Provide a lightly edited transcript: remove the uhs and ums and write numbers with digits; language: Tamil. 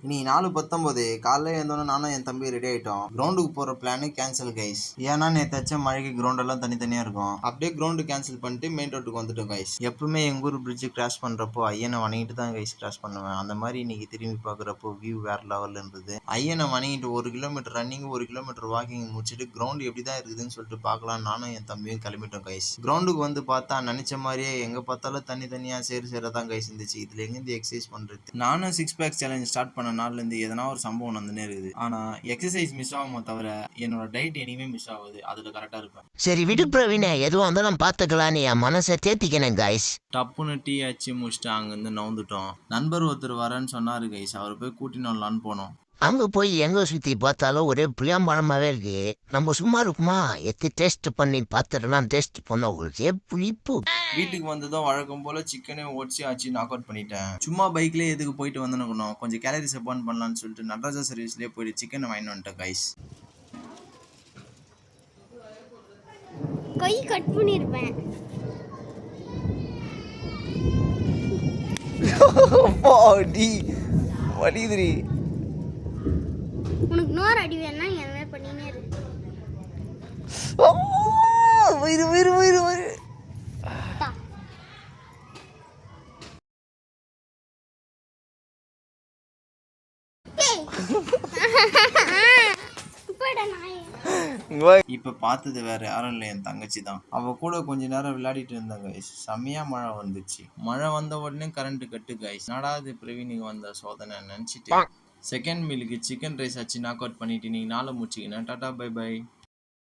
இன்னைக்கு 4:19 காலைல எழுந்தோன்னே நானும் என் தம்பி ரெடி ஆயிட்டோம். கிரவுண்டுக்கு போற பிளான் கேன்சல் கைஸ். ஏன்னா நேத்து அடிச்ச மழைக்கு கிரவுண்ட் எல்லாம் தனித்தனியா இருக்கும். அப்படியே கிரவுண்டு கேன்சல் பண்ணிட்டு மெயின் ரோட்டுக்கு வந்துட்டோம் கைஸ். எப்பவுமே எங்க ஊர் பிரிட்ஜ் கிராஸ் பண்றப்போ ஐயனை வணங்கிட்டு தான் கைஸ் கிராஸ் பண்ணுவேன். அந்த மாதிரி இன்னைக்கு திரும்பி பாக்குறப்போ வியூ வேற லெவல்ல இருந்தது. ஐயனை வணங்கிட்டு 1 கிலோமீட்டர் ரன்னிங் 1 கிலோமீட்டர் வாக்கிங் முடிச்சுட்டு கிரவுண்ட் எப்படிதான் இருக்குதுன்னு சொல்லிட்டு பார்க்கலாம் நானும் என் தம்பியும் கிளம்பிட்டோம் கைஸ். கிரவுண்டுக்கு வந்து பார்த்தா நினைச்ச மாதிரியே எங்க பார்த்தாலும் தனித்தனியா சேர தான் கைஸ் இருந்துச்சு. இதுல எங்க எக்ஸசைஸ் பண்றது? நானும் 6 பேக் சேலஞ்ச் ஸ்டார்ட் பண்ண நாள்ல இருந்து எதனா ஒரு சம்பவம் நடந்துனே இருக்குது. ஆனா எக்ஸசைஸ் மிஸ் ஆகுமோ தவிர என்னோட டயட் இனிமே மிஸ் ஆகுது. அதுல கரெக்டா இருப்பேன். சரி விடு பிரவீன, எதுவும் இருந்தாலும் பார்த்துக்கலான்னு என் மனசை தேத்திக்கினேன் கைஸ். டப்புன்னு டீ அடிச்சு முடிச்சுட்டு அங்கிருந்து நவுந்துட்டோம். நண்பர் ஒருத்தர் வரேன்னு சொன்னாரு கைஸ். அவரை போய் கூட்டின்னு வரலான்னு போனோம். அங்க போய் எங்க சுத்தி பார்த்தாலும் ஒரே புளியாம்பழமாவே இருக்கு. நம்ம சும்மா இருக்குமா டேஸ்ட் பண்ணி பார்த்துடலாம். டேஸ்ட் பண்ண ஒரே புளிப்பு. வீட்டுக்கு வந்ததும் வழக்கம் போல சிக்கனே ஓடிச்சு ஆச்சு நாக் அவுட் பண்ணிட்டேன். சும்மா பைக்லயே எதுக்கு போயிட்டு வந்துனுக்கணும், கொஞ்சம் கேலரிஸை பர்ன் பண்ணலான்னு சொல்லிட்டு நடராஜா சர்வீஸ்லயே போயிட்டு சிக்கனை வாங்கிட்டு வந்துட்டேன் கைஸ். கை கட் பண்ணிருப்பேன். வலிதுரி. உனக்கு நோர் அடி வேணா என்ன பண்ணினே இருக்கு. வயிறு வயிறு வயிறு வயிறு. இப்ப பார்த்தது வேற யாரும் இல்லை, என் தங்கச்சி தான். அவ கூட கொஞ்ச நேரம் விளையாடிட்டு இருந்தா கைஸ். செம்மையா மழை வந்துச்சு. மழை வந்த உடனே கரண்ட் கட்டு கைஸ். நடாது பிரவீனுக்கு வந்த சோதனை நினைச்சிட்டு செகண்ட் மீலுக்கு சிக்கன் ரைஸ் ஆச்சு நாக் அவுட் பண்ணிட்டு நீங்க நாளை முடிச்சிக்கினேன். Tata bye by.